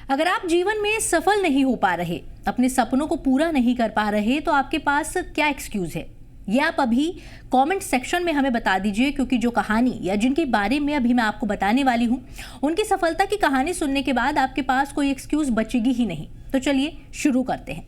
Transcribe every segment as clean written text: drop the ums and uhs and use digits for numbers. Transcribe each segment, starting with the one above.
अगर आप जीवन में सफल नहीं हो पा रहे, अपने सपनों को पूरा नहीं कर पा रहे, तो आपके पास क्या एक्सक्यूज है, ये आप अभी कमेंट सेक्शन में हमें बता दीजिए। क्योंकि जो कहानी या जिनके बारे में अभी मैं आपको बताने वाली हूँ, उनकी सफलता की कहानी सुनने के बाद आपके पास कोई एक्सक्यूज बचेगी ही नहीं। तो चलिए शुरू करते हैं।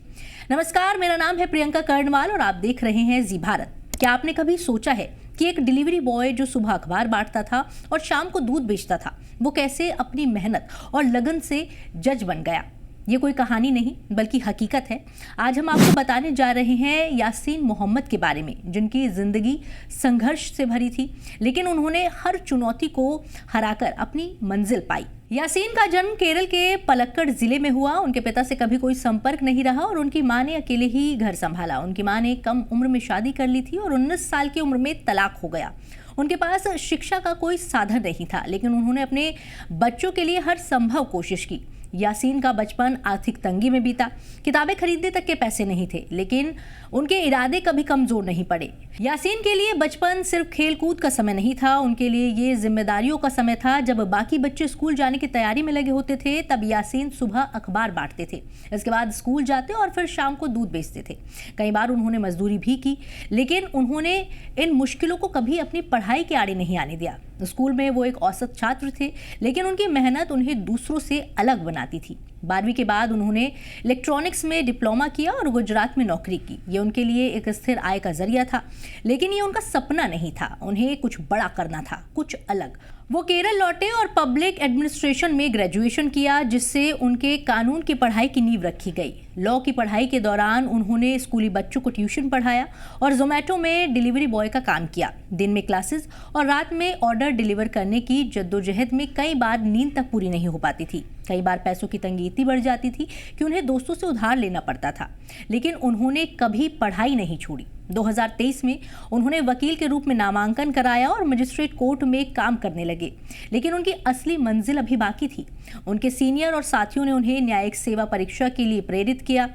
नमस्कार, मेरा नाम है प्रियंका कर्णवाल और आप देख रहे हैं जी भारत। क्या आपने कभी सोचा है कि एक डिलीवरी बॉय जो सुबह अखबार बांटता था और शाम को दूध बेचता था, वो कैसे अपनी मेहनत और लगन से जज बन गया? ये कोई कहानी नहीं बल्कि हकीकत है। आज हम आपको बताने जा रहे हैं यासीन मोहम्मद के बारे में, जिनकी जिंदगी संघर्ष से भरी थी, लेकिन उन्होंने हर चुनौती को हराकर अपनी मंजिल पाई। यासीन का जन्म केरल के पलक्कड़ जिले में हुआ। उनके पिता से कभी कोई संपर्क नहीं रहा और उनकी मां ने अकेले ही घर संभाला। उनकी मां ने कम उम्र में शादी कर ली थी और 19 साल की उम्र में तलाक हो गया। उनके पास शिक्षा का कोई साधन नहीं था, लेकिन उन्होंने अपने बच्चों के लिए हर संभव कोशिश की। यासीन का बचपन आर्थिक तंगी में बीता। किताबें खरीदने तक के पैसे नहीं थे, लेकिन उनके इरादे कभी कमजोर नहीं पड़े। यासीन के लिए बचपन सिर्फ खेल कूद का समय नहीं था, उनके लिए ये जिम्मेदारियों का समय था। जब बाकी बच्चे स्कूल जाने की तैयारी में लगे होते थे, तब यासीन सुबह अखबार बांटते थे, इसके बाद स्कूल जाते और फिर शाम को दूध बेचते थे। कई बार उन्होंने मजदूरी भी की, लेकिन उन्होंने इन मुश्किलों को कभी अपनी पढ़ाई के आड़े नहीं आने दिया। स्कूल में वो एक औसत छात्र थे, लेकिन उनकी मेहनत उन्हें दूसरों से अलग बनाती थी। 12वीं के बाद उन्होंने इलेक्ट्रॉनिक्स में डिप्लोमा किया और गुजरात में नौकरी की। ये उनके लिए एक स्थिर आय का जरिया था, लेकिन ये उनका सपना नहीं था। उन्हें कुछ बड़ा करना था, कुछ अलग। वो केरल लौटे और पब्लिक एडमिनिस्ट्रेशन में ग्रेजुएशन किया, जिससे उनके कानून की पढ़ाई की नींव रखी गई। लॉ की पढ़ाई के दौरान उन्होंने स्कूली बच्चों को ट्यूशन पढ़ाया और जोमेटो में डिलीवरी बॉय का काम किया। दिन में क्लासेस और रात में ऑर्डर डिलीवर करने की जद्दोजहद में कई बार नींद तक पूरी नहीं हो पाती थी। कई बार पैसों की तंगी इतनी बढ़ जाती थी कि उन्हें दोस्तों से उधार लेना पड़ता था, लेकिन उन्होंने कभी पढ़ाई नहीं छोड़ी। 2023 में उन्होंने वकील के रूप में नामांकन कराया और मजिस्ट्रेट कोर्ट में काम करने लगे, लेकिन उनकी असली मंजिल अभी बाकी थी। उनके सीनियर और साथियों ने उन्हें न्यायिक सेवा परीक्षा के लिए प्रेरित किया।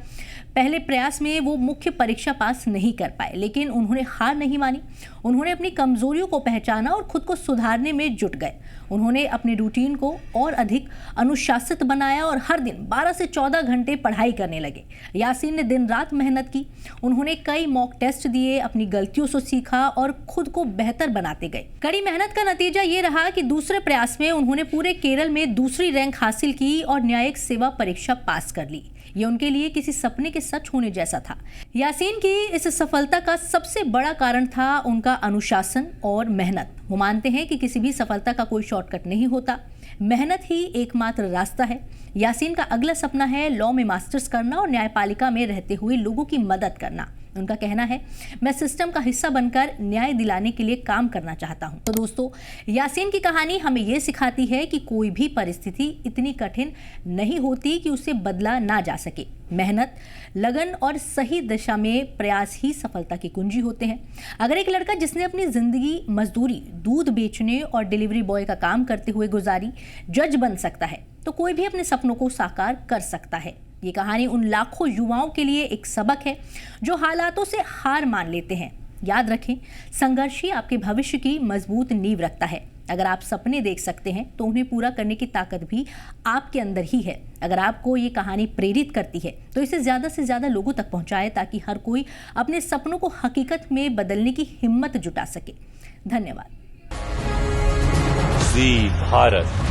पहले प्रयास में वो मुख्य परीक्षा पास नहीं कर पाए, लेकिन उन्होंने हार नहीं मानी। उन्होंने अपनी कमजोरियों को पहचाना और खुद को सुधारने में जुट गए। उन्होंने अपनी रूटीन को और अधिक अनुशासित बनाया और हर दिन 12 से 14 घंटे पढ़ाई करने लगे। यासीन ने दिन रात मेहनत की। उन्होंने कई मॉक टेस्ट दिए, अपनी गलतियों से सीखा और खुद को बेहतर बनाते गए। कड़ी मेहनत का नतीजा ये रहा कि दूसरे प्रयास में उन्होंने पूरे केरल में दूसरी रैंक हासिल की और न्यायिक सेवा परीक्षा पास कर ली। ये उनके लिए किसी सपने के सच होने जैसा था। यासीन की इस सफलता का सबसे बड़ा कारण था उनका अनुशासन और मेहनत। वो मानते हैं कि किसी भी सफलता का कोई शॉर्टकट नहीं होता, मेहनत ही एकमात्र रास्ता है। यासीन का अगला सपना है लॉ में मास्टर्स करना और न्यायपालिका में रहते हुए लोगों की मदद करना। उनका कहना है, मैं सिस्टम का हिस्सा बनकर न्याय दिलाने के लिए काम करना चाहता हूं। तो दोस्तों, यासीन की कहानी हमें यह सिखाती है कि कोई भी परिस्थिति इतनी कठिन नहीं होती कि उसे बदला ना जा सके। मेहनत, लगन और सही दिशा में प्रयास ही सफलता की कुंजी होते हैं। अगर एक लड़का जिसने अपनी जिंदगी मजदूरी, दूध बेचने और डिलीवरी बॉय का काम करते हुए गुजारी, जज बन सकता है, तो कोई भी अपने सपनों को साकार कर सकता है। ये कहानी उन लाखों युवाओं के लिए एक सबक है जो हालातों से हार मान लेते हैं। याद रखें, संघर्ष ही आपके भविष्य की मजबूत नींव रखता है। अगर आप सपने देख सकते हैं, तो उन्हें पूरा करने की ताकत भी आपके अंदर ही है। अगर आपको ये कहानी प्रेरित करती है, तो इसे ज़्यादा से ज़्यादा लोगों तक पहुंचाएं, ताकि हर कोई अपने सपनों को हकीकत में बदलने की हिम्मत जुटा सके। धन्यवाद। जी भारत।